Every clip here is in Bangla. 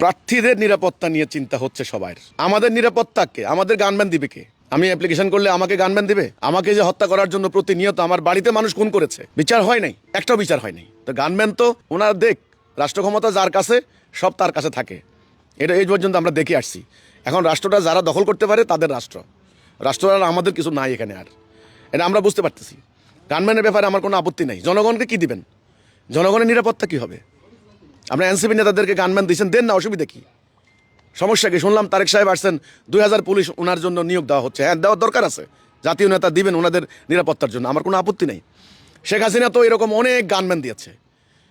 প্রার্থীদের নিরাপত্তা নিয়ে চিন্তা হচ্ছে সবার। আমাদের নিরাপত্তাকে আমাদের গানম্যান দিবে কে? আমি অ্যাপ্লিকেশন করলে আমাকে গানম্যান দিবে? আমাকে যে হত্যা করার জন্য প্রতিনিয়ত আমার বাড়িতে মানুষ খুন করেছে, বিচার হয় নাই, একটাও বিচার হয় নাই। তো গানম্যান তো ওনার দেখ, রাষ্ট্র ক্ষমতা যার কাছে সব তার কাছে থাকে। এটা এই পর্যন্ত আমরা দেখে আসছি। এখন রাষ্ট্রটা যারা দখল করতে পারে তাদের রাষ্ট্র আর আমাদের কিছু নাই এখানে। আর এটা আমরা বুঝতে পারতেছি। গানম্যানের ব্যাপারে আমার কোনো আপত্তি নাই। জনগণকে কি দিবেন? জনগণের নিরাপত্তা কি হবে? আমরা এনসিপি নেতাদেরকে গানম্যান দিয়েছেন, দেন না, অসুবিধা কি? সমস্যা কি? শুনলাম তারেক সাহেব আসছেন, 2000 পুলিশ ওনার জন্য নিয়োগ দেওয়া হচ্ছে। হ্যাঁ, দেওয়ার দরকার আছে। জাতীয় নেতা দিবেন ওনাদের নিরাপত্তার জন্য, আমার কোনো আপত্তি নেই। শেখ হাসিনা তো এরকম অনেক গানম্যান দিয়েছে।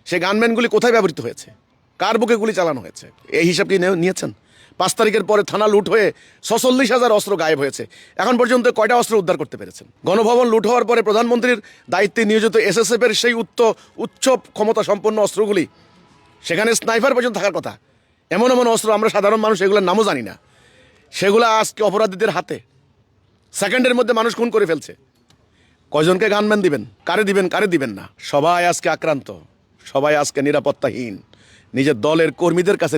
সেই গানম্যানগুলি কোথায় ব্যবহৃত হয়েছে? কার বুকে গুলি চালানো হয়েছে? এই হিসাব কি নিয়েছেন? 5 তারিখের পরে থানা লুট হয়ে 46,000 অস্ত্র গায়েব হয়েছে। এখন পর্যন্ত কয়টা অস্ত্র উদ্ধার করতে পেরেছেন? গণভবন লুট হওয়ার পরে প্রধানমন্ত্রীর দায়িত্বে নিয়োজিত SSF এর সেই উচ্চ ক্ষমতা সম্পন্ন অস্ত্রগুলি, সেখানে স্নাইপার পর্যন্ত থাকার কথা। এমন এমন অস্ত্র আমরা সাধারণ মানুষ এগুলোর নামও জানি না। সেগুলো আজকে অপরাধীদের হাতে সেকেন্ডের মধ্যে মানুষ খুন করে ফেলছে। কয়জনকে গানম্যান দিবেন? কারে দিবেন, কারে দিবেন না? সবাই আজকে আক্রান্ত, সবাই আজকে নিরাপত্তাহীন। নিজের দলের কর্মীদের কাছে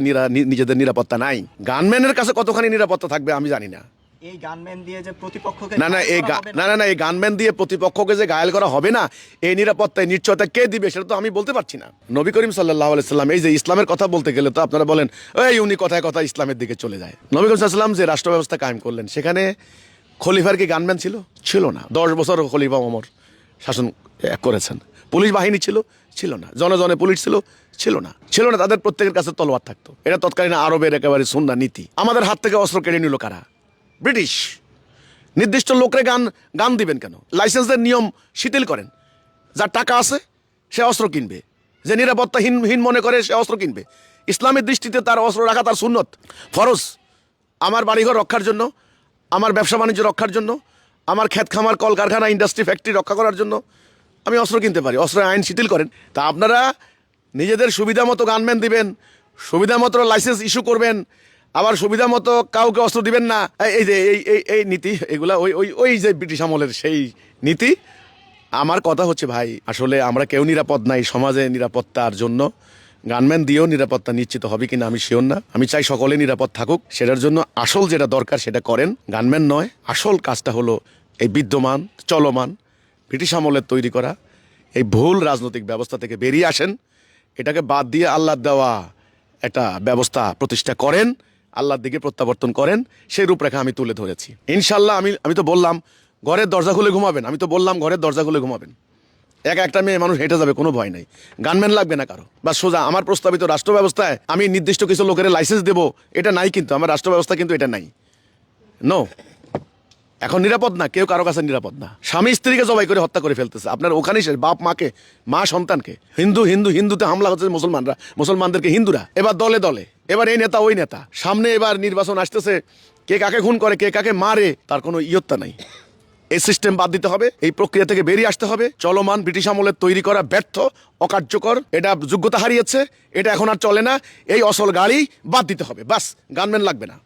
নিজেদের নিরাপত্তা নাই। গানম্যানের কাছে কতখানি নিরাপত্তা থাকবে আমি জানি না। এই গানম্যান দিয়ে যে প্রতিপক্ষকে এই গানম্যান দিয়ে প্রতিপক্ষকে যে ঘায়েল করা হবে না, এই নিরাপত্তায় নিশ্চয়তা কে দিবে সেটা তো আমি বলতে পারছি না। নবী করিম সাল্লাল্লাহু আলাইহি সাল্লাম, এই যে ইসলামের কথা বলতে গেলে তো আপনারা বলেন এই উনি কথায় কথায় ইসলামের দিকে চলে যায়। নবী করিম সাল্লাল্লাহু আলাইহি সাল্লাম যে রাষ্ট্র ব্যবস্থা কায়েম করলেন, সেখানে খলিফার কি গানম্যান ছিল? ছিল না। 10 বছর খলিফা ওমর শাসন করেছেন। পুলিশ বাহিনী ছিল না। জনে পুলিশ ছিল না। তাদের প্রত্যেকের কাছে তলোয়ার থাকতো। এটা তৎকালীন আরবের একেবারে সুন্নাহ নীতি। আমাদের হাত থেকে অস্ত্র কেড়ে নিল কারা? ব্রিটিশ। নির্দিষ্ট লোকরে গান দিবেন কেন? লাইসেন্সের নিয়ম শিথিল করেন। যার টাকা আছে সে অস্ত্র কিনবে, যে নিরাপত্তাহীন মনে করে সে অস্ত্র কিনবে। ইসলামের দৃষ্টিতে তার অস্ত্র রাখা তার সুন্নত, ফরজ। আমার বাড়িঘর রক্ষার জন্য, আমার ব্যবসা বাণিজ্য রক্ষার জন্য, আমার ক্ষেত খামার কলকারখানা ইন্ডাস্ট্রি ফ্যাক্টরি রক্ষা করার জন্য আমি অস্ত্র কিনতে পারি। অস্ত্রের আইন শিথিল করেন। তা আপনারা নিজেদের সুবিধা মতো গানম্যান দিবেন, সুবিধা মতো লাইসেন্স ইস্যু করবেন, আবার সুবিধা মতো কাউকে অস্ত্র দিবেন না। এই যে এই নীতি, এগুলা ওই যে ব্রিটিশ আমলের সেই নীতি। আমার কথা হচ্ছে ভাই, আসলে আমরা কেউ নিরাপদ নাই। সমাজে নিরাপত্তার জন্য গানম্যান দিয়েও নিরাপত্তা নিশ্চিত হবে কিনা আমি শিওর না। আমি চাই সকলে নিরাপদ থাকুক। সেটার জন্য আসল যেটা দরকার সেটা করেন, গানম্যান নয়। আসল কাজটা হলো এই বিদ্যমান চলমান ব্রিটিশ আমলের তৈরি করা এই ভুল রাজনৈতিক ব্যবস্থা থেকে বেরিয়ে আসেন। এটাকে বাদ দিয়ে আল্লাহর দেওয়া একটা ব্যবস্থা প্রতিষ্ঠা করেন, আল্লাহর দিকে প্রত্যাবর্তন করেন। সেই রূপরেখা আমি তুলে ধরেছি ইনশাল্লাহ। আমি তো বললাম ঘরের দরজা খুলে ঘুমাবেন। ঘরের দরজা খুলে ঘুমাবেন। একটা মেয়ে মানুষ হেঁটে যাবে, কোনো ভয় নাই। গানম্যান লাগবে না কারো। বা সোজা আমার প্রস্তাবিত রাষ্ট্র ব্যবস্থায় আমি নির্দিষ্ট কিছু লোকের লাইসেন্স দেবো, এটা নাই। কিন্তু আমার রাষ্ট্র ব্যবস্থা কিন্তু এটা নাই। নো, এখন নিরাপদ না, কেউ কারো কাছে নিরাপদ না। স্বামী স্ত্রীকে জবাই করে হত্যা করে ফেলতেছে। আপনার ওখানে শেষ, বাপ মাকে, মা সন্তানকে। হিন্দুতে হামলা হচ্ছে মুসলমানদেরকে হিন্দুরা। এবার দলে দলে, এবার এই নেতা ওই নেতা। সামনে এবার নির্বাচন আসতেছে, কে কাকে খুন করে, কে কাকে মারে, তার কোনো ইয়ত্তা নাই। এই সিস্টেম বাদ দিতে হবে। এই প্রক্রিয়া থেকে বেরিয়ে আসতে হবে। চলমান ব্রিটিশ আমলের তৈরি করা ব্যর্থ, অকার্যকর, এটা যোগ্যতা হারিয়েছে, এটা এখন আর চলে না। এই অসল গাড়ি বাদ দিতে হবে। বাস, গানম্যান লাগবে না।